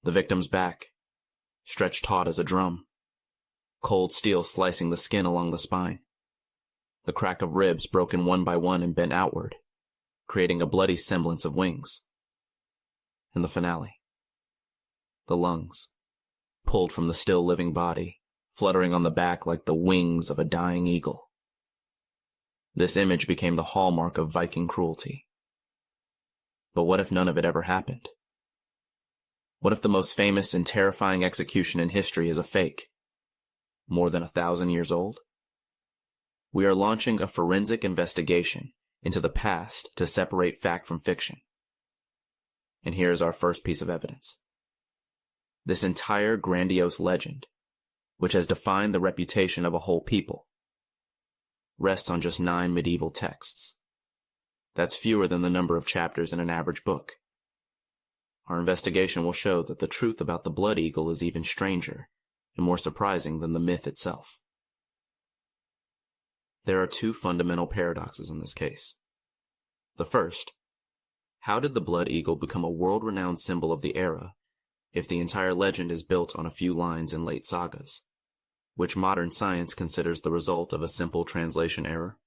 The victim's back, stretched taut as a drum, cold steel slicing the skin along the spine. The crack of ribs broken one by one and bent outward, creating a bloody semblance of wings. And the finale. The lungs, pulled from the still living body, fluttering on the back like the wings of a dying eagle. This image became the hallmark of Viking cruelty. But what if none of it ever happened? What if the most famous and terrifying execution in history is a fake, more than 1,000 years old? We are launching a forensic investigation into the past to separate fact from fiction. And here is our first piece of evidence. This entire grandiose legend, which has defined the reputation of a whole people, rests on just 9 medieval texts. That's fewer than the number of chapters in an average book. Our investigation will show that the truth about the blood eagle is even stranger and more surprising than the myth itself. There are 2 fundamental paradoxes in this case. The first, how did the blood eagle become a world-renowned symbol of the era if the entire legend is built on a few lines in late sagas, which modern science considers the result of a simple translation error?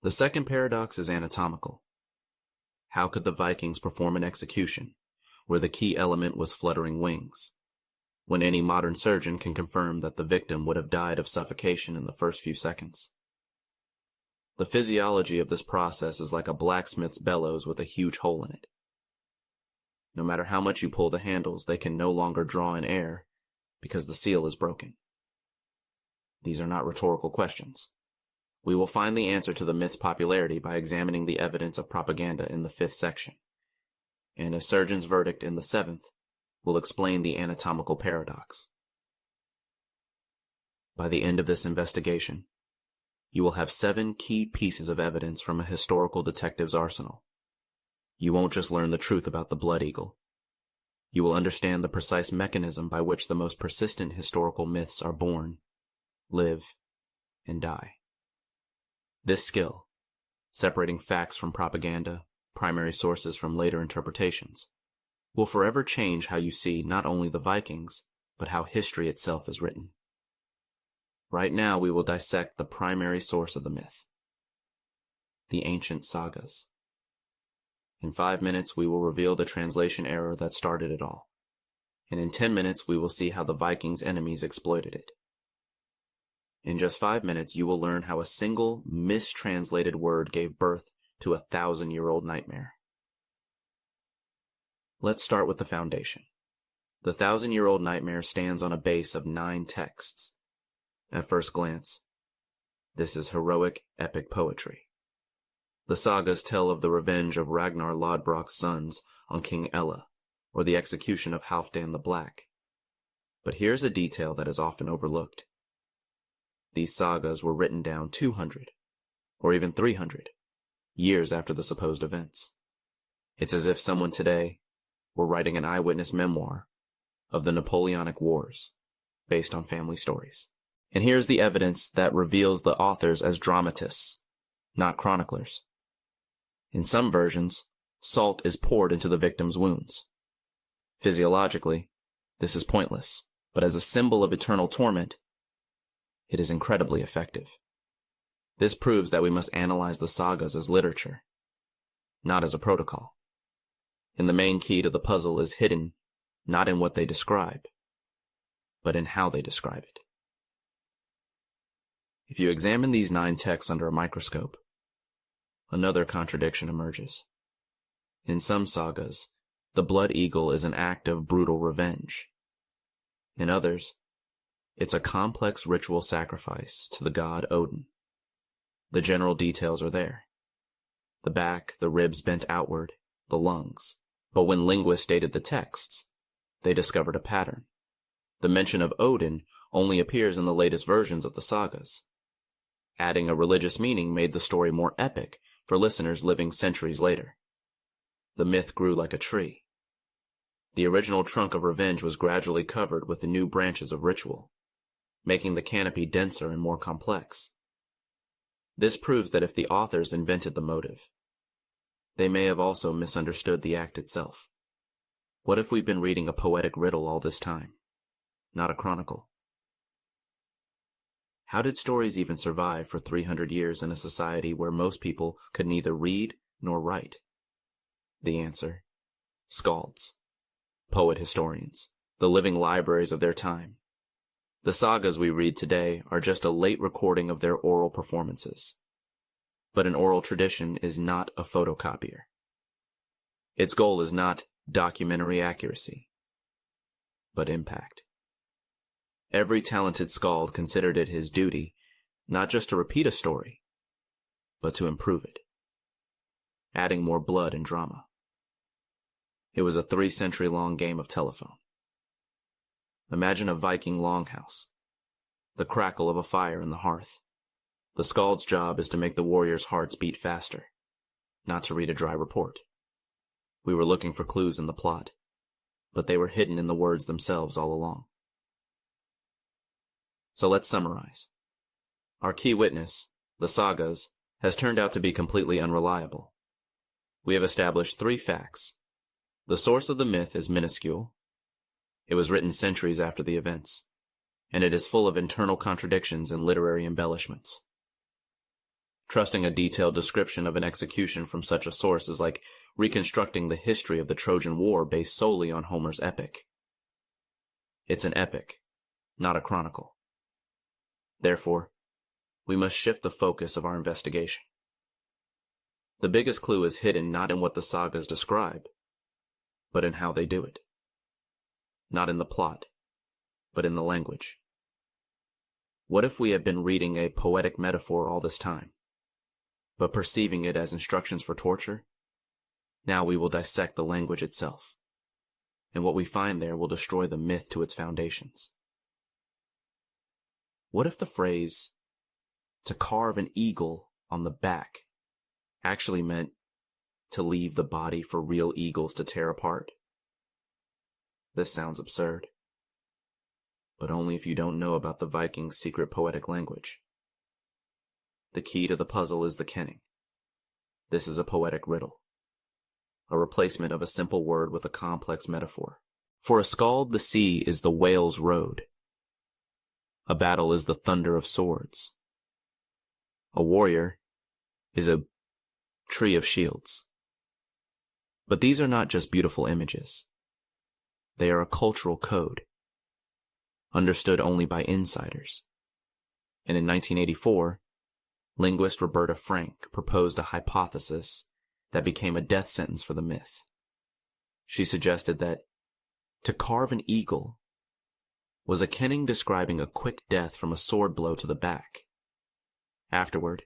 The second paradox is anatomical. How could the Vikings perform an execution where the key element was fluttering wings, when any modern surgeon can confirm that the victim would have died of suffocation in the first few seconds? The physiology of this process is like a blacksmith's bellows with a huge hole in it. No matter how much you pull the handles, they can no longer draw in air because the seal is broken. These are not rhetorical questions. We will find the answer to the myth's popularity by examining the evidence of propaganda in the 5th section, and a surgeon's verdict in the 7th will explain the anatomical paradox. By the end of this investigation, you will have 7 key pieces of evidence from a historical detective's arsenal. You won't just learn the truth about the blood eagle. You will understand the precise mechanism by which the most persistent historical myths are born, live, and die. This skill, separating facts from propaganda, primary sources from later interpretations, will forever change how you see not only the Vikings, but how history itself is written. Right now, we will dissect the primary source of the myth, the ancient sagas. In 5 minutes, we will reveal the translation error that started it all. And in 10 minutes, we will see how the Vikings' enemies exploited it. In just 5 minutes, you will learn how a single mistranslated word gave birth to a 1,000-year-old nightmare. Let's start with the foundation. The 1,000-year-old nightmare stands on a base of 9 texts. At first glance, this is heroic, epic poetry. The sagas tell of the revenge of Ragnar Lodbrok's sons on King Ella, or the execution of Halfdan the Black. But here's a detail that is often overlooked. These sagas were written down 200, or even 300, years after the supposed events. It's as if someone today were writing an eyewitness memoir of the Napoleonic Wars, based on family stories. And here's the evidence that reveals the authors as dramatists, not chroniclers. In some versions, salt is poured into the victim's wounds. Physiologically, this is pointless, but as a symbol of eternal torment, it is incredibly effective. This proves that we must analyze the sagas as literature, not as a protocol. And the main key to the puzzle is hidden not in what they describe, but in how they describe it. If you examine these 9 texts under a microscope, another contradiction emerges. In some sagas, the blood eagle is an act of brutal revenge. In others, it's a complex ritual sacrifice to the god Odin. The general details are there. The back, the ribs bent outward, the lungs. But when linguists dated the texts, they discovered a pattern. The mention of Odin only appears in the latest versions of the sagas. Adding a religious meaning made the story more epic for listeners living centuries later. The myth grew like a tree. The original trunk of revenge was gradually covered with the new branches of ritual, making the canopy denser and more complex. This proves that if the authors invented the motive, they may have also misunderstood the act itself. What if we've been reading a poetic riddle all this time, not a chronicle? How did stories even survive for 300 years in a society where most people could neither read nor write? The answer: skalds, poet historians, the living libraries of their time. The sagas we read today are just a late recording of their oral performances. But an oral tradition is not a photocopier. Its goal is not documentary accuracy, but impact. Every talented skald considered it his duty not just to repeat a story, but to improve it, adding more blood and drama. It was a 3-century-long game of telephone. Imagine a Viking longhouse, the crackle of a fire in the hearth. The skald's job is to make the warriors' hearts beat faster, not to read a dry report. We were looking for clues in the plot, but they were hidden in the words themselves all along. So let's summarize. Our key witness, the sagas, has turned out to be completely unreliable. We have established 3 facts. The source of the myth is minuscule. It was written centuries after the events, and it is full of internal contradictions and literary embellishments. Trusting a detailed description of an execution from such a source is like reconstructing the history of the Trojan War based solely on Homer's epic. It's an epic, not a chronicle. Therefore, we must shift the focus of our investigation. The biggest clue is hidden not in what the sagas describe, but in how they do it. Not in the plot, but in the language. What if we have been reading a poetic metaphor all this time, but perceiving it as instructions for torture? Now we will dissect the language itself, and what we find there will destroy the myth to its foundations. What if the phrase, to carve an eagle on the back, actually meant to leave the body for real eagles to tear apart? This sounds absurd, but only if you don't know about the Vikings' secret poetic language. The key to the puzzle is the kenning. This is a poetic riddle, a replacement of a simple word with a complex metaphor. For a skald, the sea is the whale's road. A battle is the thunder of swords. A warrior is a tree of shields. But these are not just beautiful images. They are a cultural code, understood only by insiders. And in 1984, linguist Roberta Frank proposed a hypothesis that became a death sentence for the myth. She suggested that to carve an eagle was a kenning describing a quick death from a sword blow to the back. Afterward,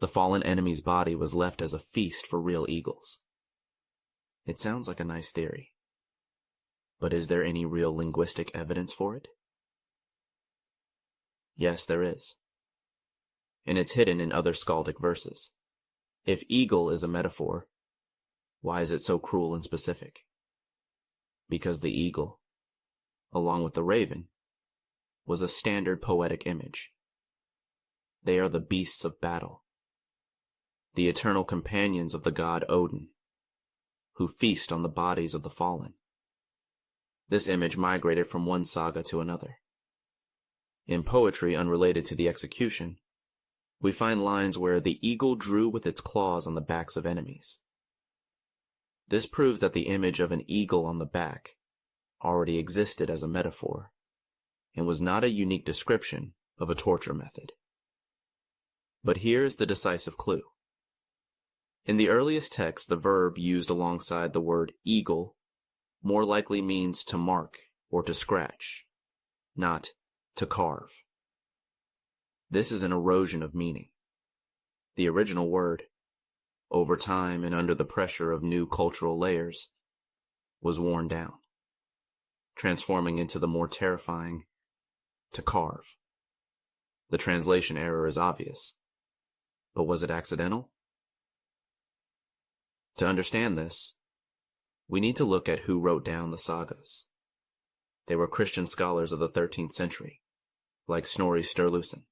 the fallen enemy's body was left as a feast for real eagles. It sounds like a nice theory, but is there any real linguistic evidence for it? Yes, there is. And it's hidden in other skaldic verses. If eagle is a metaphor, why is it so cruel and specific? Because the eagle, along with the raven, was a standard poetic image. They are the beasts of battle, the eternal companions of the god Odin, who feast on the bodies of the fallen. This image migrated from one saga to another. In poetry unrelated to the execution, we find lines where the eagle drew with its claws on the backs of enemies. This proves that the image of an eagle on the back already existed as a metaphor and was not a unique description of a torture method. But here is the decisive clue. In the earliest text, the verb used alongside the word eagle more likely means to mark or to scratch, not to carve. This is an erosion of meaning. The original word, over time and under the pressure of new cultural layers, was worn down, transforming into the more terrifying to carve. The translation error is obvious, but was it accidental? To understand this, we need to look at who wrote down the sagas. They were Christian scholars of the 13th century, like Snorri Sturluson.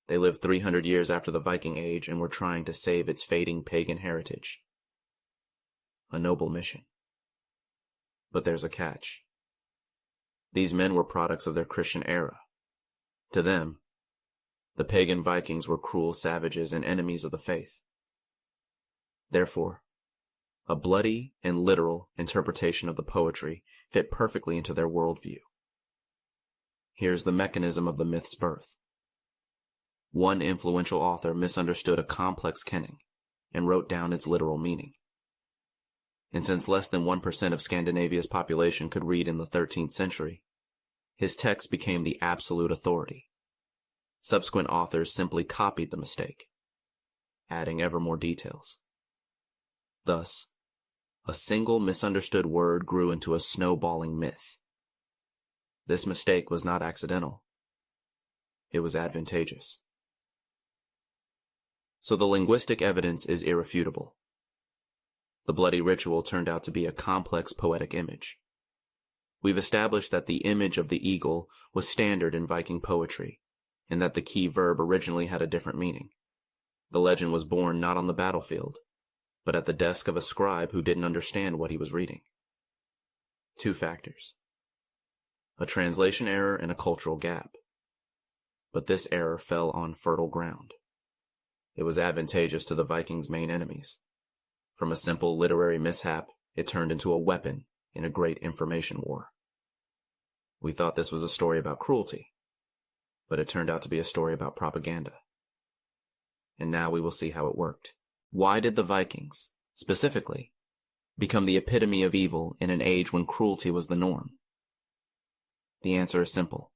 They lived 300 years after the Viking Age and were trying to save its fading pagan heritage. A noble mission. But there's a catch. These men were products of their Christian era. To them, the pagan Vikings were cruel savages and enemies of the faith. Therefore, a bloody and literal interpretation of the poetry fit perfectly into their worldview. Here's the mechanism of the myth's birth. One influential author misunderstood a complex kenning and wrote down its literal meaning. And since less than 1% of Scandinavia's population could read in the 13th century, his text became the absolute authority. Subsequent authors simply copied the mistake, adding ever more details. Thus, a single misunderstood word grew into a snowballing myth. This mistake was not accidental. It was advantageous. So the linguistic evidence is irrefutable. The bloody ritual turned out to be a complex poetic image. We've established that the image of the eagle was standard in Viking poetry, and that the key verb originally had a different meaning. The legend was born not on the battlefield, but at the desk of a scribe who didn't understand what he was reading. Two factors: a translation error and a cultural gap. But this error fell on fertile ground. It was advantageous to the Vikings' main enemies. From a simple literary mishap, it turned into a weapon in a great information war. We thought this was a story about cruelty, but it turned out to be a story about propaganda. And now we will see how it worked. Why did the Vikings, specifically, become the epitome of evil in an age when cruelty was the norm? The answer is simple.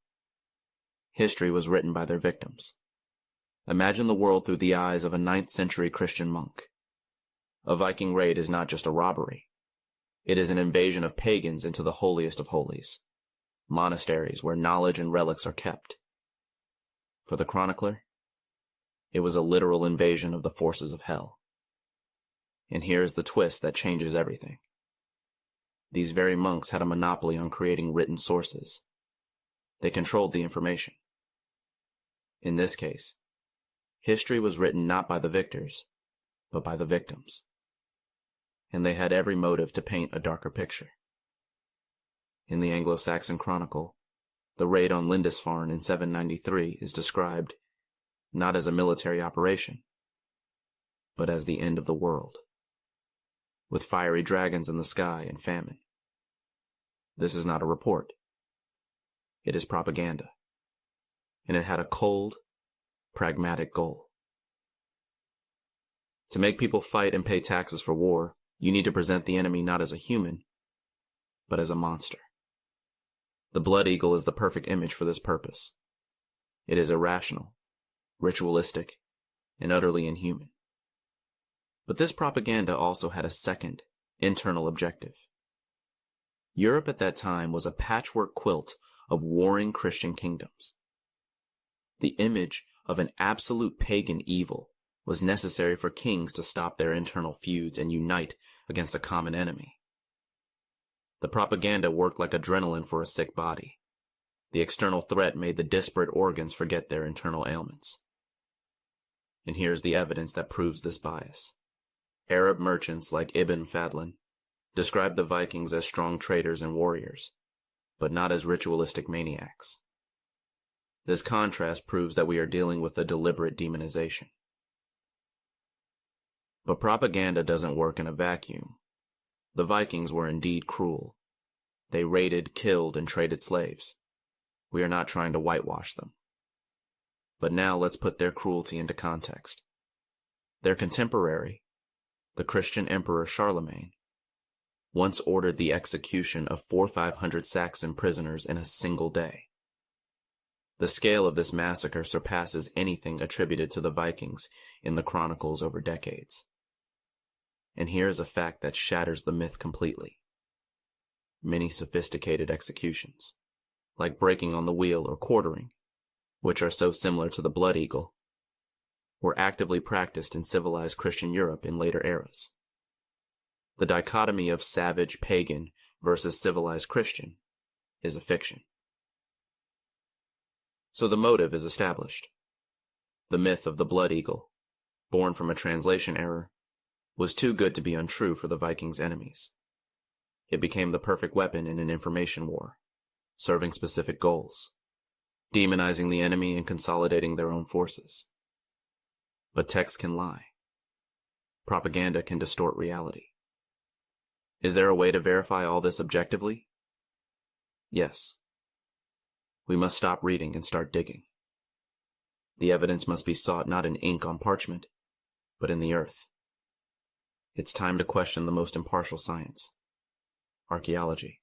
History was written by their victims. Imagine the world through the eyes of a 9th century Christian monk. A Viking raid is not just a robbery. It is an invasion of pagans into the holiest of holies, monasteries where knowledge and relics are kept. For the chronicler, it was a literal invasion of the forces of hell. And here's the twist that changes everything. These very monks had a monopoly on creating written sources. They controlled the information. In this case, history was written not by the victors, but by the victims. And they had every motive to paint a darker picture. In the Anglo-Saxon Chronicle, the raid on Lindisfarne in 793 is described not as a military operation, but as the end of the world, with fiery dragons in the sky and famine. This is not a report. It is propaganda, and it had a cold, pragmatic goal. To make people fight and pay taxes for war, you need to present the enemy not as a human, but as a monster. The blood eagle is the perfect image for this purpose. It is irrational, ritualistic, and utterly inhuman. But this propaganda also had a second, internal objective. Europe at that time was a patchwork quilt of warring Christian kingdoms. The image of an absolute pagan evil was necessary for kings to stop their internal feuds and unite against a common enemy. The propaganda worked like adrenaline for a sick body. The external threat made the disparate organs forget their internal ailments. And here's the evidence that proves this bias. Arab merchants like Ibn Fadlan described the Vikings as strong traders and warriors, but not as ritualistic maniacs. This contrast proves that we are dealing with a deliberate demonization. But propaganda doesn't work in a vacuum. The Vikings were indeed cruel. They raided, killed, and traded slaves. We are not trying to whitewash them. But now let's put their cruelty into context. Their contemporary, the Christian Emperor Charlemagne, once ordered the execution of 400-500 Saxon prisoners in a single day. The scale of this massacre surpasses anything attributed to the Vikings in the chronicles over decades. And here is a fact that shatters the myth completely. Many sophisticated executions, like breaking on the wheel or quartering, which are so similar to the blood eagle, were actively practiced in civilized Christian Europe in later eras. The dichotomy of savage pagan versus civilized Christian is a fiction. So the motive is established. The myth of the blood eagle, born from a translation error, was too good to be untrue for the Vikings' enemies. It became the perfect weapon in an information war, serving specific goals, demonizing the enemy and consolidating their own forces. But text can lie. Propaganda can distort reality. Is there a way to verify all this objectively? Yes. We must stop reading and start digging. The evidence must be sought not in ink on parchment, but in the earth. It's time to question the most impartial science, archaeology.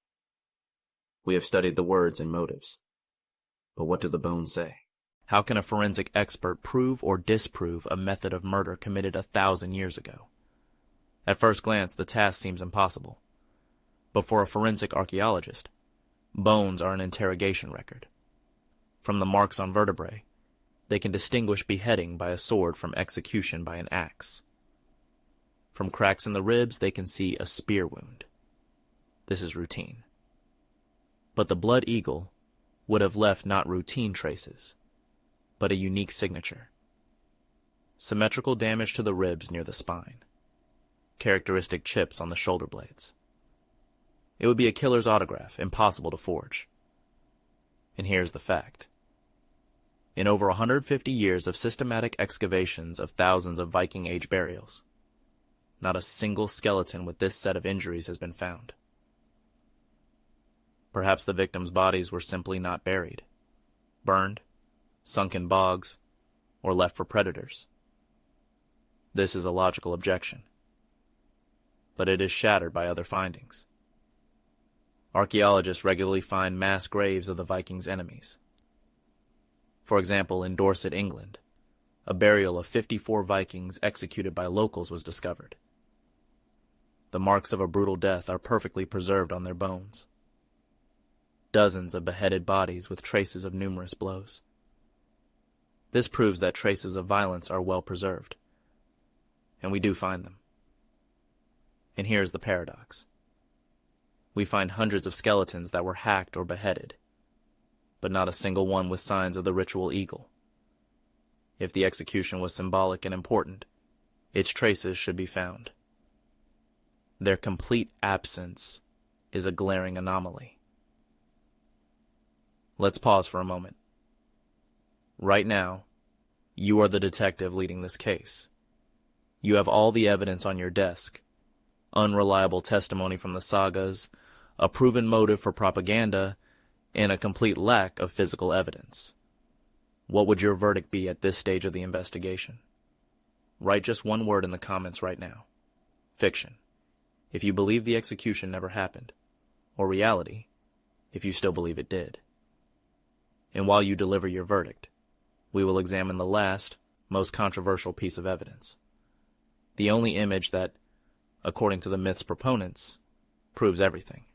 We have studied the words and motives, but what do the bones say? How can a forensic expert prove or disprove a method of murder committed 1,000 years ago? At first glance, the task seems impossible. But for a forensic archaeologist, bones are an interrogation record. From the marks on vertebrae, they can distinguish beheading by a sword from execution by an axe. From cracks in the ribs, they can see a spear wound. This is routine. But the blood eagle would have left not routine traces, but a unique signature. Symmetrical damage to the ribs near the spine. Characteristic chips on the shoulder blades. It would be a killer's autograph, impossible to forge. And here's the fact. In over 150 years of systematic excavations of thousands of Viking Age burials, not a single skeleton with this set of injuries has been found. Perhaps the victims' bodies were simply not buried, burned, sunk in bogs, or left for predators. This is a logical objection, but it is shattered by other findings. Archaeologists regularly find mass graves of the Vikings' enemies. For example, in Dorset, England, a burial of 54 Vikings executed by locals was discovered. The marks of a brutal death are perfectly preserved on their bones. Dozens of beheaded bodies with traces of numerous blows. This proves that traces of violence are well preserved, and we do find them. And here's the paradox. We find hundreds of skeletons that were hacked or beheaded, but not a single one with signs of the ritual eagle. If the execution was symbolic and important, its traces should be found. Their complete absence is a glaring anomaly. Let's pause for a moment. Right now, you are the detective leading this case. You have all the evidence on your desk. Unreliable testimony from the sagas, a proven motive for propaganda, and a complete lack of physical evidence. What would your verdict be at this stage of the investigation? Write just one word in the comments right now. Fiction, if you believe the execution never happened, or reality, if you still believe it did. And while you deliver your verdict, we will examine the last, most controversial piece of evidence. The only image that, according to the myth's proponents, proves everything.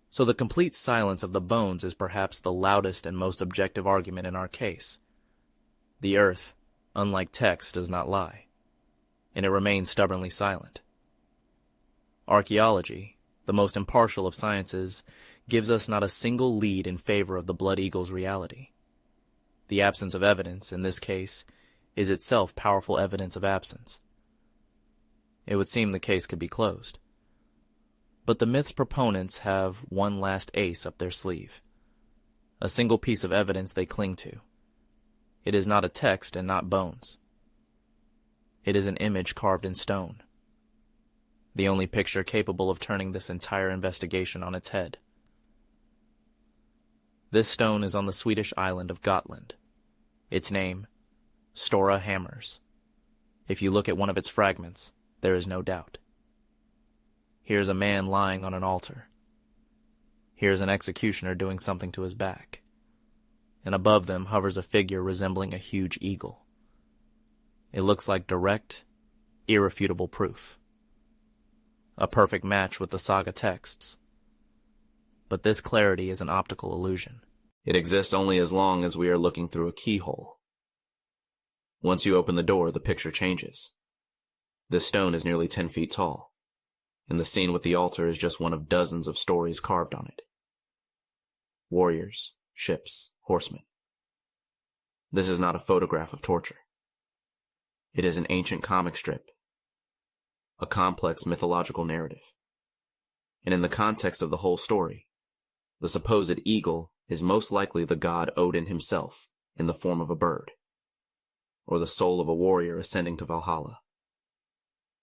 So the complete silence of the bones is perhaps the loudest and most objective argument in our case. The earth, unlike text, does not lie, and it remains stubbornly silent. Archaeology, the most impartial of sciences, gives us not a single lead in favor of the blood eagle's reality. The absence of evidence, in this case, is itself powerful evidence of absence. It would seem the case could be closed. But the myth's proponents have one last ace up their sleeve. A single piece of evidence they cling to. It is not a text and not bones. It is an image carved in stone. The only picture capable of turning this entire investigation on its head. This stone is on the Swedish island of Gotland. Its name, Stora Hammers. If you look at one of its fragments, there is no doubt. Here's a man lying on an altar. Here's an executioner doing something to his back. And above them hovers a figure resembling a huge eagle. It looks like direct, irrefutable proof. A perfect match with the saga texts. But this clarity is an optical illusion. It exists only as long as we are looking through a keyhole. Once you open the door, the picture changes. This stone is nearly 10 feet tall, and the scene with the altar is just one of dozens of stories carved on it. Warriors, ships, horsemen. This is not a photograph of torture. It is an ancient comic strip, a complex mythological narrative. And in the context of the whole story, the supposed eagle is most likely the god Odin himself in the form of a bird, or the soul of a warrior ascending to Valhalla.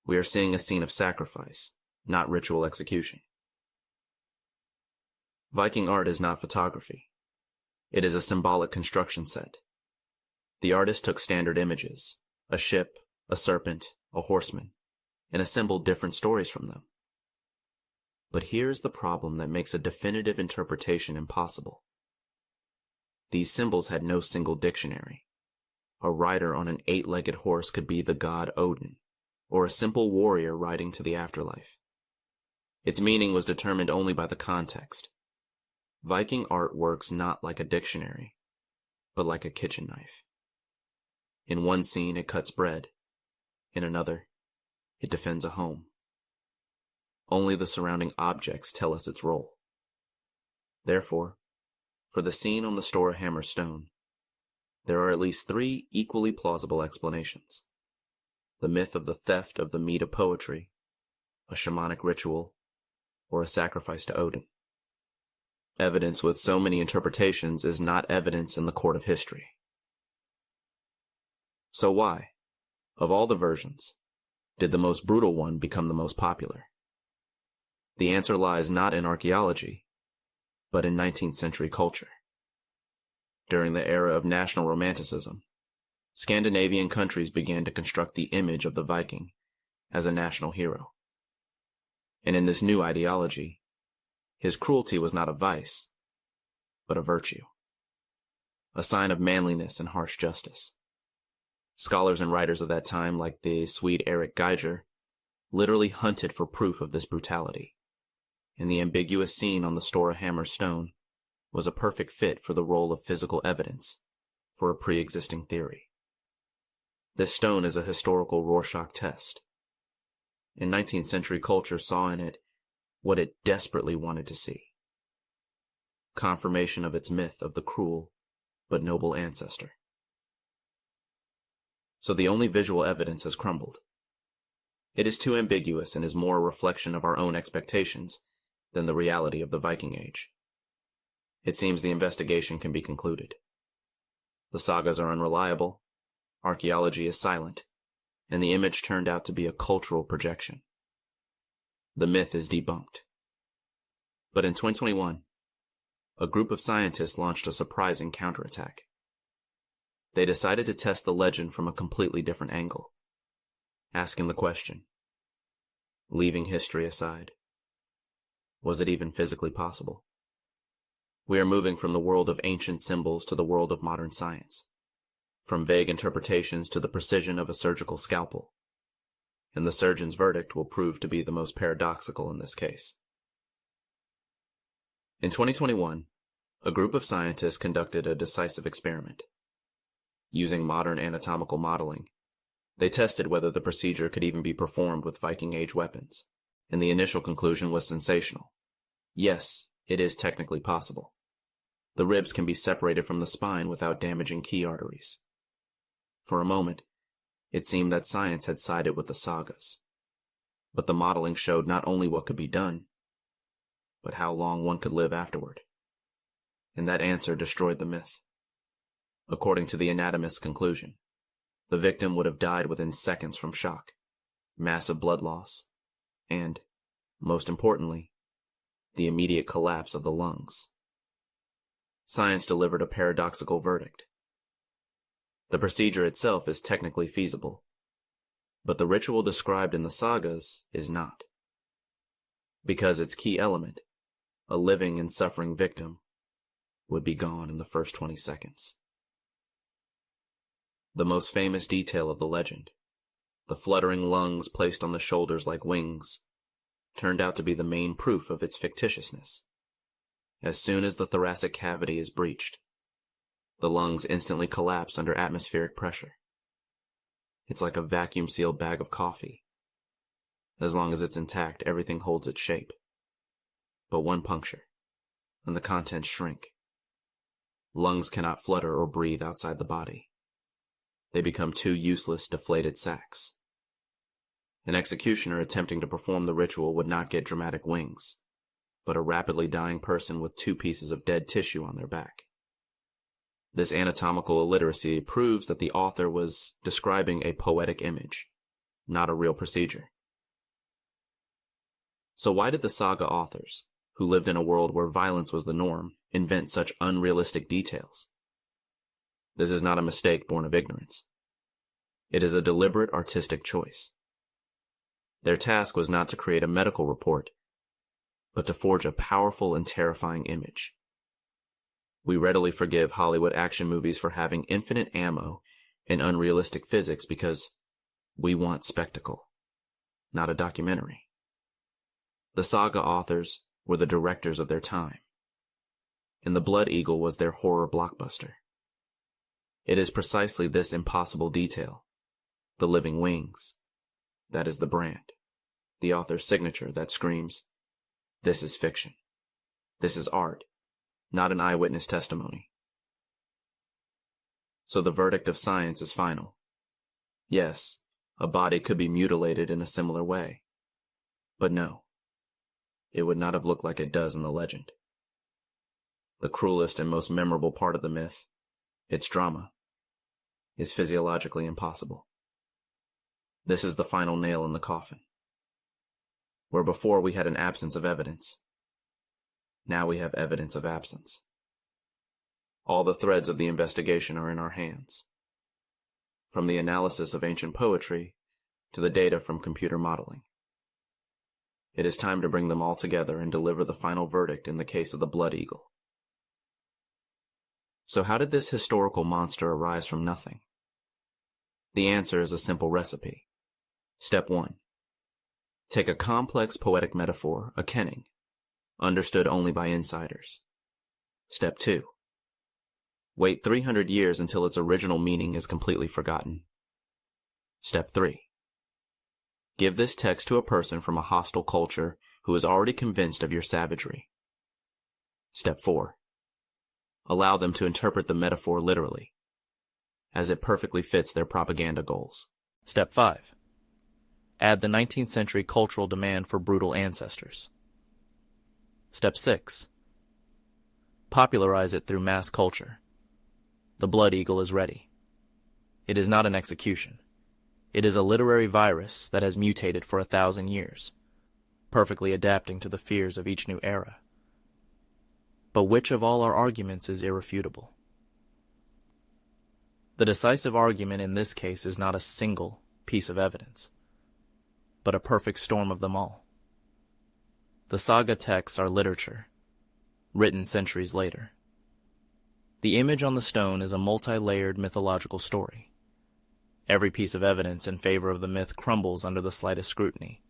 We are seeing a scene of sacrifice, not ritual execution. Viking art is not photography. It is a symbolic construction set. The artist took standard images, a ship, a serpent, a horseman, and assembled different stories from them. But here's the problem that makes a definitive interpretation impossible. These symbols had no single dictionary. A rider on an 8-legged horse could be the god Odin, or a simple warrior riding to the afterlife. Its meaning was determined only by the context. Viking art works not like a dictionary, but like a kitchen knife. In one scene, it cuts bread. In another, it defends a home. Only the surrounding objects tell us its role. Therefore, for the scene on the store of hammer stone, there are at least 3 equally plausible explanations. The myth of the theft of the meat of poetry, a shamanic ritual, or a sacrifice to Odin. Evidence with so many interpretations is not evidence in the court of history. So why, of all the versions, did the most brutal one become the most popular? The answer lies not in archaeology, but in 19th century culture. During the era of national romanticism, Scandinavian countries began to construct the image of the Viking as a national hero. And in this new ideology, his cruelty was not a vice, but a virtue, a sign of manliness and harsh justice. Scholars and writers of that time, like the Swede Erik Geiger, literally hunted for proof of this brutality, and the ambiguous scene on the store of hammer stone was a perfect fit for the role of physical evidence for a pre-existing theory. This stone is a historical Rorschach test. And 19th century culture saw in it what it desperately wanted to see: confirmation of its myth of the cruel but noble ancestor. So the only visual evidence has crumbled. It is too ambiguous and is more a reflection of our own expectations than the reality of the Viking Age. It seems the investigation can be concluded. The sagas are unreliable, archaeology is silent, and the image turned out to be a cultural projection. The myth is debunked. But in 2021, a group of scientists launched a surprising counterattack. They decided to test the legend from a completely different angle, asking the question, leaving history aside, was it even physically possible? We are moving from the world of ancient symbols to the world of modern science, from vague interpretations to the precision of a surgical scalpel, and the surgeon's verdict will prove to be the most paradoxical in this case. In 2021, a group of scientists conducted a decisive experiment. Using modern anatomical modeling, they tested whether the procedure could even be performed with Viking Age weapons, and the initial conclusion was sensational. Yes, it is technically possible. The ribs can be separated from the spine without damaging key arteries. For a moment, it seemed that science had sided with the sagas. But the modeling showed not only what could be done, but how long one could live afterward. And that answer destroyed the myth. According to the anatomist's conclusion, the victim would have died within seconds from shock, massive blood loss, and, most importantly, the immediate collapse of the lungs. Science delivered a paradoxical verdict. The procedure itself is technically feasible, but the ritual described in the sagas is not. Because its key element, a living and suffering victim, would be gone in the first 20 seconds. The most famous detail of the legend, the fluttering lungs placed on the shoulders like wings, turned out to be the main proof of its fictitiousness. As soon as the thoracic cavity is breached, the lungs instantly collapse under atmospheric pressure. It's like a vacuum-sealed bag of coffee. As long as it's intact, everything holds its shape. But one puncture, and the contents shrink. Lungs cannot flutter or breathe outside the body. They become 2 useless, deflated sacs. An executioner attempting to perform the ritual would not get dramatic wings, but a rapidly dying person with 2 pieces of dead tissue on their back. This anatomical illiteracy proves that the author was describing a poetic image, not a real procedure. So why did the saga authors, who lived in a world where violence was the norm, invent such unrealistic details? This is not a mistake born of ignorance. It is a deliberate artistic choice. Their task was not to create a medical report, but to forge a powerful and terrifying image. We readily forgive Hollywood action movies for having infinite ammo and unrealistic physics because we want spectacle, not a documentary. The saga authors were the directors of their time, and The Blood Eagle was their horror blockbuster. It is precisely this impossible detail, the living wings, that is the brand, the author's signature that screams, "This is fiction. This is art, not an eyewitness testimony." So the verdict of science is final. Yes, a body could be mutilated in a similar way. But no, it would not have looked like it does in the legend. The cruelest and most memorable part of the myth, its drama, is physiologically impossible. This is the final nail in the coffin. Where before we had an absence of evidence, now we have evidence of absence. All the threads of the investigation are in our hands. From the analysis of ancient poetry to the data from computer modeling. It is time to bring them all together and deliver the final verdict in the case of the Blood Eagle. So how did this historical monster arise from nothing? The answer is a simple recipe. Step 1. Take a complex poetic metaphor, a kenning, understood only by insiders. Step 2. Wait 300 years until its original meaning is completely forgotten. Step 3. Give this text to a person from a hostile culture who is already convinced of your savagery. Step 4. Allow them to interpret the metaphor literally, as it perfectly fits their propaganda goals. Step 5. Add the 19th century cultural demand for brutal ancestors. Step 6. Popularize it through mass culture. The Blood Eagle is ready. It is not an execution. It is a literary virus that has mutated for 1,000 years, perfectly adapting to the fears of each new era. But which of all our arguments is irrefutable? The decisive argument in this case is not a single piece of evidence, but a perfect storm of them all. The saga texts are literature, written centuries later. The image on the stone is a multi-layered mythological story. Every piece of evidence in favor of the myth crumbles under the slightest scrutiny.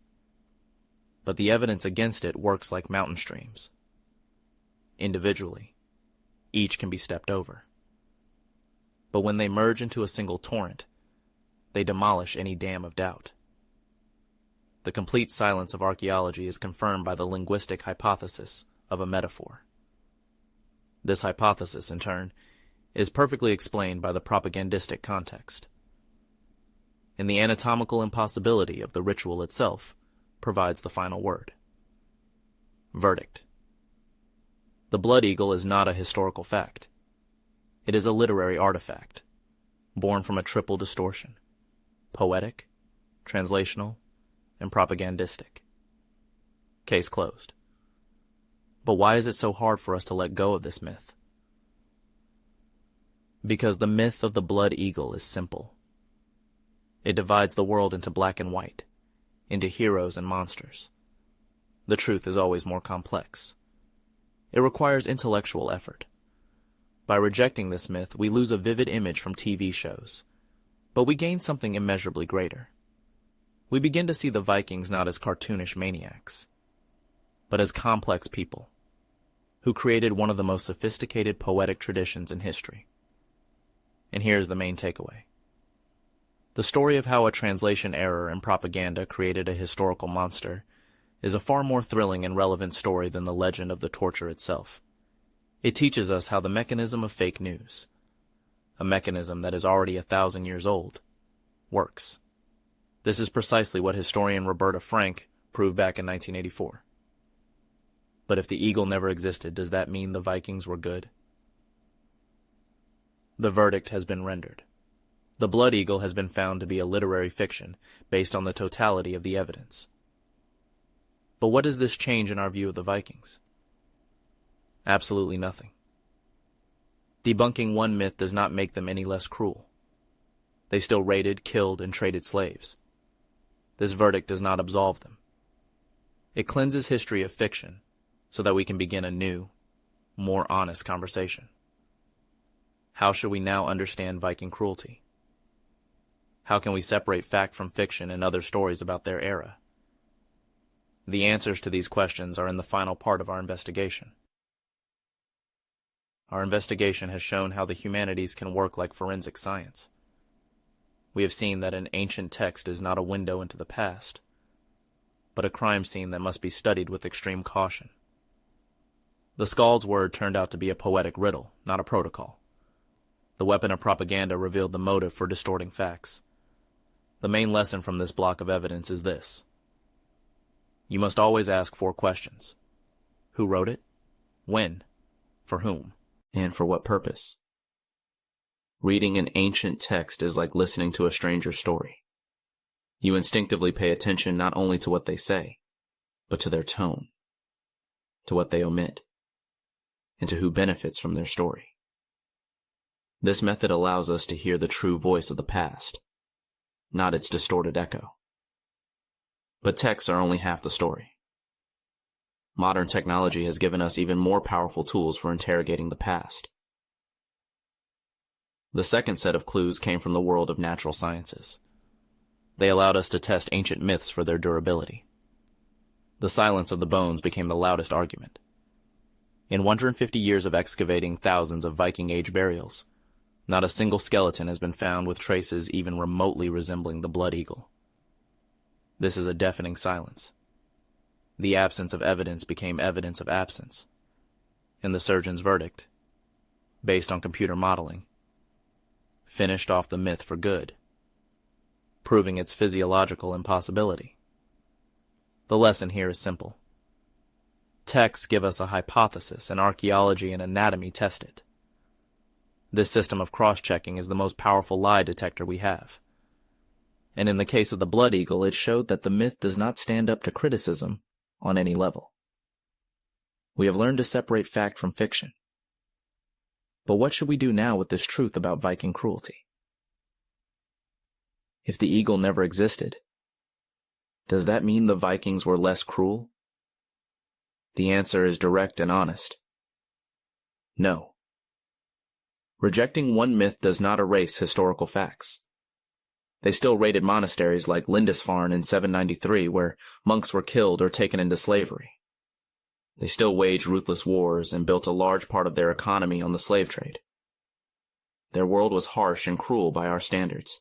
But the evidence against it works like mountain streams. Individually, each can be stepped over. But when they merge into a single torrent, they demolish any dam of doubt. The complete silence of archaeology is confirmed by the linguistic hypothesis of a metaphor. This hypothesis, in turn, is perfectly explained by the propagandistic context. And the anatomical impossibility of the ritual itself provides the final word. Verdict. The Blood Eagle is not a historical fact. It is a literary artifact, born from a triple distortion: poetic, translational, and propagandistic. Case closed. But why is it so hard for us to let go of this myth? Because the myth of the Blood Eagle is simple. It divides the world into black and white, into heroes and monsters. The truth is always more complex. It requires intellectual effort. By rejecting this myth, we lose a vivid image from TV shows, but we gain something immeasurably greater. We begin to see the Vikings not as cartoonish maniacs, but as complex people who created one of the most sophisticated poetic traditions in history. And here's the main takeaway. The story of how a translation error and propaganda created a historical monster is a far more thrilling and relevant story than the legend of the torture itself. It teaches us how the mechanism of fake news, a mechanism that is already 1,000 years old, works. This is precisely what historian Roberta Frank proved back in 1984. But if the eagle never existed, does that mean the Vikings were good? The verdict has been rendered. The blood eagle has been found to be a literary fiction based on the totality of the evidence. But what does this change in our view of the Vikings? Absolutely nothing. Debunking one myth does not make them any less cruel. They still raided, killed, and traded slaves. This verdict does not absolve them. It cleanses history of fiction so that we can begin a new, more honest conversation. How should we now understand Viking cruelty? How can we separate fact from fiction and other stories about their era? The answers to these questions are in the final part of our investigation. Our investigation has shown how the humanities can work like forensic science. We have seen that an ancient text is not a window into the past, but a crime scene that must be studied with extreme caution. The Skald's word turned out to be a poetic riddle, not a protocol. The weapon of propaganda revealed the motive for distorting facts. The main lesson from this block of evidence is this. You must always ask 4 questions. Who wrote it? When? For whom? And for what purpose? Reading an ancient text is like listening to a stranger's story. You instinctively pay attention not only to what they say, but to their tone, to what they omit, and to who benefits from their story. This method allows us to hear the true voice of the past, not its distorted echo. But texts are only half the story. Modern technology has given us even more powerful tools for interrogating the past. The second set of clues came from the world of natural sciences. They allowed us to test ancient myths for their durability. The silence of the bones became the loudest argument. In 150 years of excavating thousands of Viking-age burials, not a single skeleton has been found with traces even remotely resembling the blood eagle. This is a deafening silence. The absence of evidence became evidence of absence. And the surgeon's verdict, based on computer modeling, finished off the myth for good, proving its physiological impossibility. The lesson here is simple. Texts give us a hypothesis, and archaeology and anatomy test it. This system of cross-checking is the most powerful lie detector we have. And in the case of the blood eagle, it showed that the myth does not stand up to criticism on any level. We have learned to separate fact from fiction. But what should we do now with this truth about Viking cruelty? If the eagle never existed, does that mean the Vikings were less cruel? The answer is direct and honest. No. Rejecting one myth does not erase historical facts. They still raided monasteries like Lindisfarne in 793, where monks were killed or taken into slavery. They still waged ruthless wars and built a large part of their economy on the slave trade. Their world was harsh and cruel by our standards,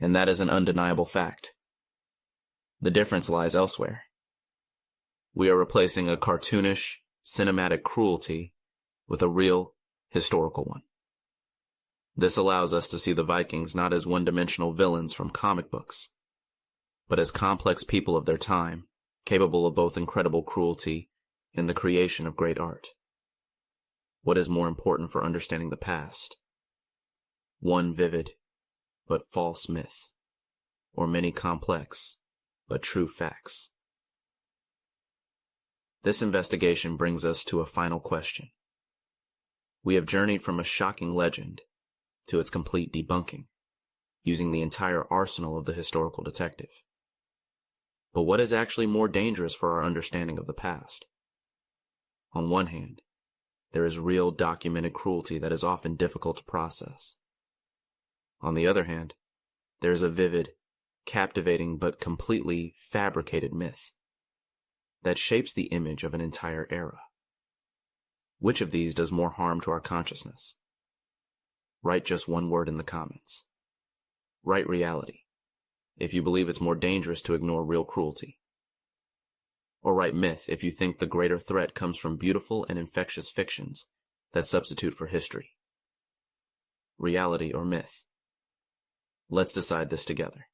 and that is an undeniable fact. The difference lies elsewhere. We are replacing a cartoonish, cinematic cruelty with a real, historical one. This allows us to see the Vikings not as one-dimensional villains from comic books, but as complex people of their time, capable of both incredible cruelty and the creation of great art. What is more important for understanding the past? One vivid but false myth, or many complex but true facts? This investigation brings us to a final question. We have journeyed from a shocking legend to its complete debunking, using the entire arsenal of the historical detective. But what is actually more dangerous for our understanding of the past? On one hand, there is real documented cruelty that is often difficult to process. On the other hand, there is a vivid, captivating but completely fabricated myth that shapes the image of an entire era. Which of these does more harm to our consciousness? Write just one word in the comments. Write reality, if you believe it's more dangerous to ignore real cruelty. Or write myth if you think the greater threat comes from beautiful and infectious fictions that substitute for history. Reality or myth? Let's decide this together.